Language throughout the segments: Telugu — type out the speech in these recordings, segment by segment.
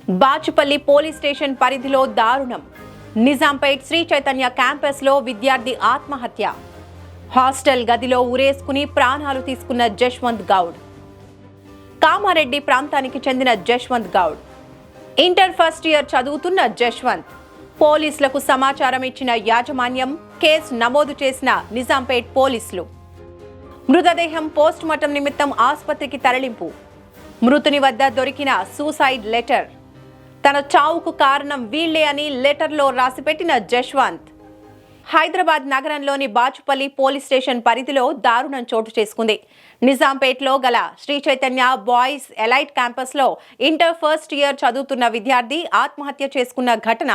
బాచుపల్లి పోలీస్ స్టేషన్ పరిధిలో దారుణం. నిజాంపేట్ శ్రీ చైతన్య క్యాంపస్ లో విద్యార్థి ఆత్మహత్య. హాస్టల్ గదిలో ఉరేసుకుని ప్రాణాలు తీసుకున్న జశ్వంత్ గౌడ్. కామారెడ్డి ప్రాంతానికి చెందిన Jashwant Goud inter first year చదువుతున్న జశ్వంత్. పోలీసులకు సమాచారం ఇచ్చిన యాజమాన్యం కేసు నమోదు చేసిన నిజాంపేట్ పోలీసులు. మృతదేహం పోస్టుమార్టం నిమిత్తం ఆసుపత్రికి తరలింపు. మృతుని వద్ద దొరికిన సూసైడ్ లెటర్. తన చావుకు కారణం వీళ్లే అని లెటర్లో రాసిపెట్టిన జశ్వంత్. హైదరాబాద్ నగరంలోని బాచుపల్లి పోలీస్ స్టేషన్ పరిధిలో దారుణం చోటు చేసుకుంది. నిజాంపేట్లో గల శ్రీ చైతన్య బాయ్స్ ఎలైట్ క్యాంపస్లో ఇంటర్ ఫస్ట్ ఇయర్ చదువుతున్న విద్యార్థి ఆత్మహత్య చేసుకున్న ఘటన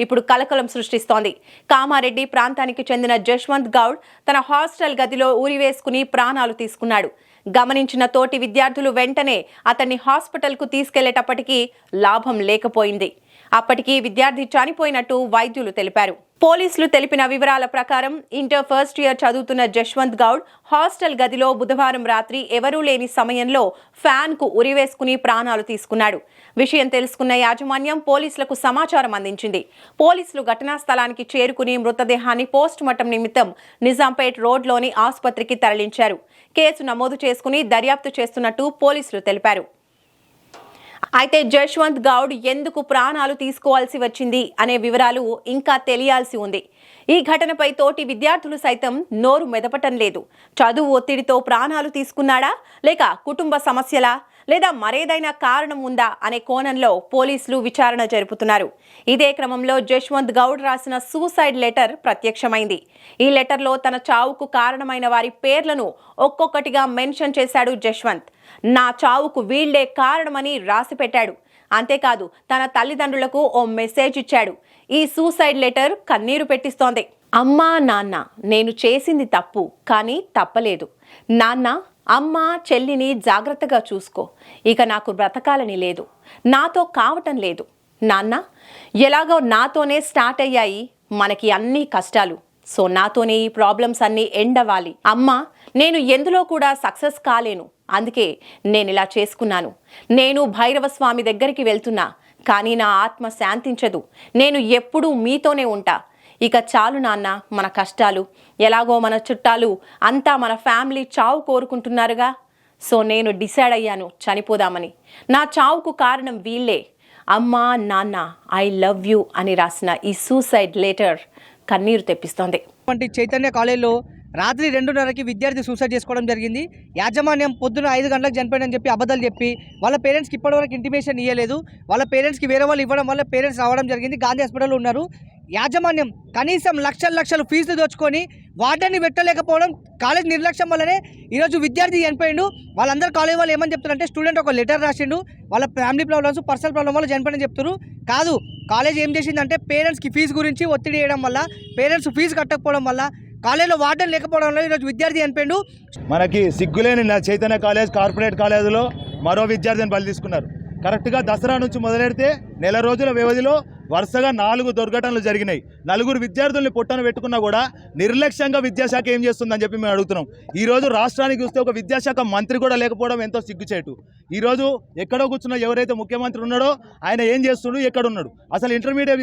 ఇప్పుడు కలకలం సృష్టిస్తోంది. కామారెడ్డి ప్రాంతానికి చెందిన జశ్వంత్ గౌడ్ తన హాస్టల్ గదిలో ఊరివేసుకుని ప్రాణాలు తీసుకున్నాడు. గమనించిన తోటి విద్యార్థులు వెంటనే అతన్ని హాస్పిటల్కు తీసుకెళ్లేటప్పటికీ లాభం లేకపోయింది. అప్పటికి విద్యార్థి చనిపోయినట్టు వైద్యులు తెలిపారు. పోలీసులు తెలిపిన వివరాల ప్రకారం ఇంటర్ ఫస్ట్ ఇయర్ చదువుతున్న జశ్వంత్ గౌడ్ హాస్టల్ గదిలో బుధవారం రాత్రి ఎవరూ లేని సమయంలో ఫ్యాన్ కు ఉరివేసుకుని ప్రాణాలు తీసుకున్నాడు. విషయం తెలుసుకున్న యాజమాన్యం పోలీసులకు సమాచారం అందించింది. పోలీసులు ఘటనా స్థలానికి చేరుకుని మృతదేహాన్ని పోస్టుమార్టం నిమిత్తం నిజాంపేట్ రోడ్లోని ఆసుపత్రికి తరలించారు. కేసు నమోదు చేసుకుని దర్యాప్తు చేస్తున్నట్టు పోలీసులు తెలిపారు. అయితే జశ్వంత్ గౌడ్ ఎందుకు ప్రాణాలు తీసుకోవాల్సి వచ్చింది అనే వివరాలు ఇంకా తెలియాల్సి ఉంది. ఈ ఘటనపై తోటి విద్యార్థులు సైతం నోరు మెదపటం లేదు. చదువు ఒత్తిడితో ప్రాణాలు తీసుకున్నాడా, లేక కుటుంబ సమస్యలా, లేదా మరేదైనా కారణం ఉందా అనే కోణంలో పోలీసులు విచారణ జరుపుతున్నారు. ఇదే క్రమంలో జశ్వంత్ గౌడ్ రాసిన సూసైడ్ లెటర్ ప్రత్యక్షమైంది. ఈ లెటర్లో తన చావుకు కారణమైన వారి పేర్లను ఒక్కొక్కటిగా మెన్షన్ చేశాడు జశ్వంత్. నా చావుకు వీళ్లే కారణమని రాసి పెట్టాడు. అంతేకాదు తన తల్లిదండ్రులకు ఓ మెసేజ్ ఇచ్చాడు. ఈ సూసైడ్ లెటర్ కన్నీరు పెట్టిస్తోంది. అమ్మా నాన్న, నేను చేసింది తప్పు, కానీ తప్పలేదు. నాన్న, అమ్మ చెల్లిని జాగ్రత్తగా చూసుకో. ఇక నాకు బ్రతకాలని లేదు, నాతో కావటం లేదు. నాన్న, ఎలాగో నాతోనే స్టార్ట్ అయ్యాయి మనకి అన్ని కష్టాలు. సో నాతోనే ఈ ప్రాబ్లమ్స్ అన్నీ ఎండ్ అవ్వాలి. అమ్మ, నేను ఎందులో కూడా సక్సెస్ కాలేను, అందుకే నేను ఇలా చేసుకున్నాను. నేను భైరవ స్వామి దగ్గరికి వెళ్తున్నా, కానీ నా ఆత్మ శాంతించదు. నేను ఎప్పుడూ మీతోనే ఉంటా. ఇక చాలు నాన్న మన కష్టాలు. ఎలాగో మన చుట్టాలు అంతా మన ఫ్యామిలీ చావు కోరుకుంటున్నారుగా. సో నేను డిసైడ్ అయ్యాను చనిపోదామని. నా చావుకు కారణం వీళ్ళే. అమ్మా నాన్న, ఐ లవ్ యూ అని రాసిన ఈ సూసైడ్ లెటర్ కన్నీరు తెప్పిస్తోంది. చైతన్య కాలేజీలో రాత్రి 2:30కి విద్యార్థి సూసైడ్ చేసుకోవడం జరిగింది. యాజమాన్యం పొద్దున 5 గంటలకు చనిపోయిందని చెప్పి అబద్ధాలు చెప్పి వాళ్ళ పేరెంట్స్కి ఇప్పటివరకు ఇంటిమేషన్ ఇవ్వలేదు. వాళ్ళ పేరెంట్స్కి వేరే వాళ్ళు ఇవ్వడం వల్ల పేరెంట్స్ రావడం జరిగింది. గాంధీ హాస్పిటల్లో ఉన్నారు. యాజమాన్యం కనీసం లక్షలు ఫీజులు దోచుకొని వార్డెన్ని పెట్టలేకపోవడం, కాలేజ్ నిర్లక్ష్యం వల్లనే ఈరోజు విద్యార్థి చనిపోయిండు. వాళ్ళందరూ కాలేజ్ వాళ్ళు ఏమని చెప్తారంటే స్టూడెంట్ ఒక లెటర్ రాసిండు, వాళ్ళ ఫ్యామిలీ ప్రాబ్లమ్స్ పర్సనల్ ప్రాబ్లమ్ వల్ల చనిపోయిందని చెప్తారు. కాదు, కాలేజ్ ఏం చేసిందంటే పేరెంట్స్కి ఫీజు గురించి ఒత్తిడి చేయడం వల్ల, పేరెంట్స్ ఫీజు కట్టకపోవడం వల్ల, కాలేజీలో వార్డెన్ లేకపోవడం వల్ల ఈరోజు విద్యార్థి చనిపోయిండు. మనకి సిగ్గులేని చైతన్య కాలేజ్ కార్పొరేట్ కాలేజీలో మరో విద్యార్థిని బలి తీసుకున్నారు. కరెక్ట్గా దసరా నుంచి మొదలెడితే నెల రోజుల వ్యవధిలో వరుసగా 4 దుర్ఘటనలు జరిగినాయి. 4 విద్యార్థుల్ని పొట్టను పెట్టుకున్నా కూడా నిర్లక్ష్యంగా విద్యాశాఖ ఏం చేస్తుందని చెప్పి మేము అడుగుతున్నాం. ఈరోజు రాష్ట్రానికి చూస్తే ఒక విద్యాశాఖ మంత్రి కూడా లేకపోవడం ఎంతో సిగ్గుచేటు. ఈరోజు ఎక్కడో కూర్చున్న ఎవరైతే ముఖ్యమంత్రి ఉన్నాడో ఆయన ఏం చేస్తున్నాడు, ఎక్కడున్నాడు, అసలు ఇంటర్మీడియట్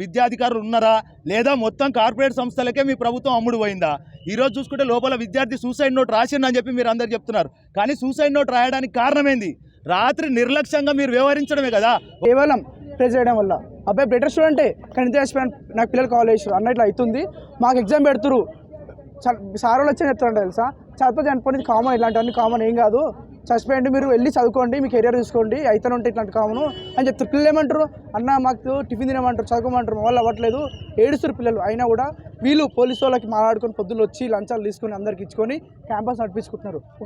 విద్యాధికారులు ఉన్నారా, లేదా మొత్తం కార్పొరేట్ సంస్థలకే మీ ప్రభుత్వం అమ్ముడు పోయిందా? ఈరోజు చూసుకుంటే లోపల విద్యార్థి సూసైడ్ నోట్ రాసిందని చెప్పి మీరు అందరు చెప్తున్నారు. కానీ సూసైడ్ నోట్ రాయడానికి కారణం ఏంది? రాత్రి నిర్లక్ష్యంగా మీరు వ్యవహరించడమే కదా. కేవలం ప్రెస్ చేయడం వల్ల అబ్బాయి బెటర్ స్టూడెంటే, కానీ ఇంత నాకు పిల్లలు కాలేజ్ అన్న ఇట్లా అవుతుంది, మాకు ఎగ్జామ్ పెడుతురు, సార్ వాళ్ళు వచ్చి చెప్తారంట తెలుసా, చదువుతో చనిపోయింది కామన్, ఇట్లాంటివన్నీ కామన్ ఏం కాదు, చచ్చిపోయండి, మీరు వెళ్ళి చదువుకోండి, మీ కెరియర్ చూసుకోండి, అయితే ఉంటే ఇట్లాంటి కామను అని చెప్తారు. పిల్లలు ఏమంటారు, అన్న మాకు టిఫిన్ తినమంటారు, చదువుకోమంటారు, మా వాళ్ళు అవ్వట్లేదు, ఏడుస్తారు పిల్లలు. అయినా కూడా వీళ్ళు పోలీసు వాళ్ళకి మాట్లాడుకొని పొద్దులు వచ్చి లంచాలు తీసుకొని అందరికి ఇచ్చుకొని క్యాంపస్ నడిపించుకుంటున్నారు.